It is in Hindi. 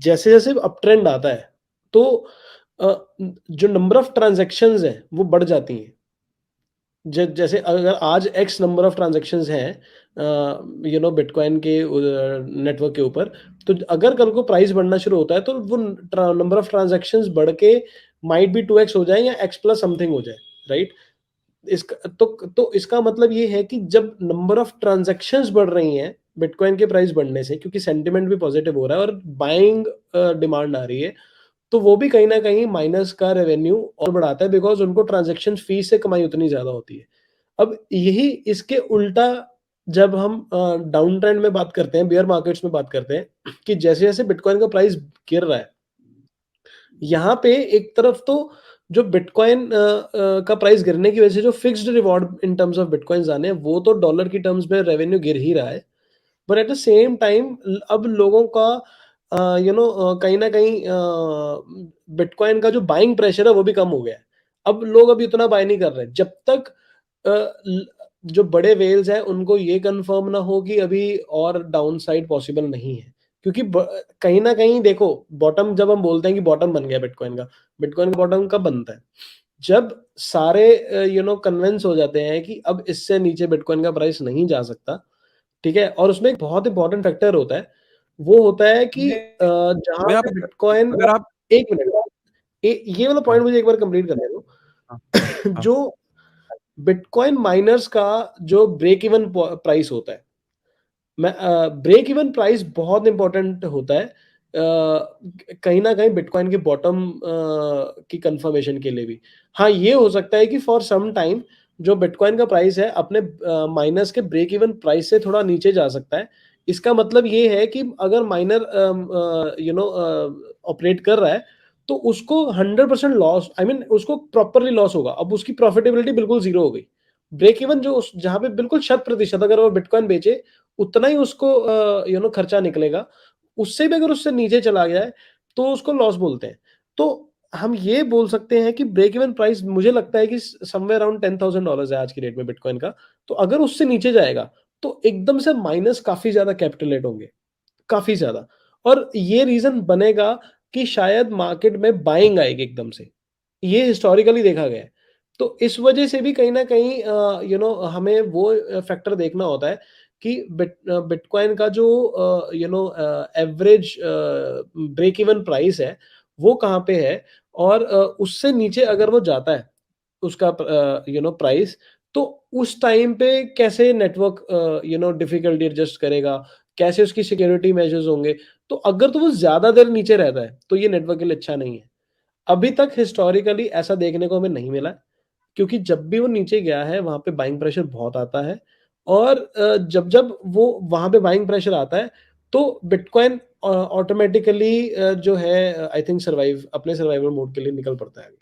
जैसे-जैसे अप ट्रेंड आता है, तो जो नंबर ऑफ ट्रांज़ैक्शंस हैं, वो बढ़ जाती हैं। जैसे अगर आज एक्स नंबर ऑफ ट्रांज़ैक्शंस हैं बिटकॉइन के नेटवर्क के ऊपर, तो अगर कल को प्राइस बढ़ना शुरू होता है, तो वो नंबर ऑफ ट्रांज़ैक्शंस बढ़ के माइट बी 2x हो जाए या x प्लस समथिंग हो जाए, राइट? इसका तो इसका मतलब ये है कि जब नंबर ऑफ ट्रांज़ैक्शंस बढ़ रही हैं, बिटकॉइन के प्राइस बढ़ने से, क्योंकि सेंटिमेंट भी पॉजिटिव हो रहा है और बाइंग डिमांड आ रही है, तो वो भी कहीं न कहीं माइनर्स का रेवेन्यू और बढ़ाता है, बिकॉज़ उनको ट्रांज़ैक्शन फ़ीस से कमाई उतनी ज़्यादा होती है। अब यही इसके उल्टा जब हम डाउन ट्रेंड में बात करते हैं, बियर मार्केट्स में बात करते हैं कि जैसे-जैसे बिटकॉइन का प्राइस गिर रहा है, यहाँ पे एक तरफ तो जो बिटकॉइन का प्राइस गिरने की वजह से जो fixed reward in terms of bitcoins आने हैं, वो तो डॉलर की टर्म्स में रेवेन्यू गिर ही रहा है। But at the same time अब लोगों का कहीं न कहीं बिटकॉइन का जो बाइंग प्रेशर है वो भी कम हो गया है। अब लोग अभी उतना बाय नहीं कर रहे। जब तक अ, ल जो बड़े व्हेल्स हैं उनको ये कन्फर्म ना हो कि अभी और डाउनसाइड पॉसिबल नहीं है। क्योंकि कहीं न कहीं देखो, बॉटम जब हम बोलते हैं कि बॉटम बन गया बिटकॉइन का बॉटम कब बनता है? जब सारे कन्विंस हो जाते हैं कि अब इससे नीचे बिटकॉइन का प्राइस नहीं जा सकता, ठीक है? और उसमें एक बहुत इंपॉर्टेंट फैक्टर होता है, वो होता है कि नहीं, जहाँ मैं पे आप बिटकॉइन अगर आप 1 मिनट, ये वाला हाँ, पॉइंट मुझे एक बार कंप्लीट करने दो। हाँ, हाँ, जो बिटकॉइन माइनर्स का जो ब्रेक इवन प्राइस होता है, ब्रेक इवन प्राइस बहुत इंपॉर्टेंट होता है कहीं न कहीं बिटकॉइन के बॉटम की कंफर्मेशन के लिए भी। हाँ, ये हो सकता है कि फॉर सम टाइम जो बिटकॉइन का प्राइस है अपने माइनस के ब्रेक इवन प्राइस से थोड़ा नीचे जा सकता है। इसका मतलब ये है कि अगर माइनर ऑपरेट कर रहा है, तो उसको 100% लॉस, आई मीन उसको प्रॉपरली लॉस होगा। अब उसकी प्रॉफिटेबिलिटी बिल्कुल ज़ीरो हो गई। ब्रेक इवन जो उस जहाँ पे बिल्कुल शत प्रतिशत अगर वो बिटकॉइन बेचे, उतना ही उसको खर्चा निकलेगा। उससे भी अगर उससे नीचे चला गया है, तो उसको लॉस बोलते हैं। तो हम ये बोल सकते हैं कि ब्रेक इवन प्राइस मुझे लगता है कि समवेयर अराउंड $10,000 है आज की डेट में बिटकॉइन का। तो अगर उससे नीचे जाएगा, तो एकदम से माइनस काफ़ी ज़्यादा कैपिटुलेट होंगे, काफ़ी ज़्यादा। और ये रीज़न बनेगा कि शायद मार्केट में बाइंग आएगी एकदम से। ये हिस्टोरिकली देखा गया है। तो इस वजह से भी कहीं न कहीं हमें वो फैक्टर देखना होता है कि बिटकॉइन का जो एवरेज ब्रेक इवन प्राइस है, वो कहाँ पे है और उससे नीचे अगर वो जाता है, उसका प्राइस, तो उस टाइम पे कैसे नेटवर्क डिफ़िकल्टी एडजस्ट करेगा, कैसे उसकी सिक्योरिटी मेजर्स होंगे। तो अगर तो वो ज़्यादा देर नीचे रहता है, तो ये नेटवर्क के लिए अच्छा नहीं है। अभी तक हिस्टोरिकली ऐसा देखने को हमें नहीं मिला है, क्योंकि जब भी वो नीचे गया है, वहाँ पे बाइंग प्रेशर बहुत आता है और जब-जब वो वहाँ पे बाइंग प्रेशर आता है, तो बिटकॉइन ऑटोमैटिकली जो है आई थिंक अपने सर्वाइवल मोड के लिए निकल पड़ता है आगे।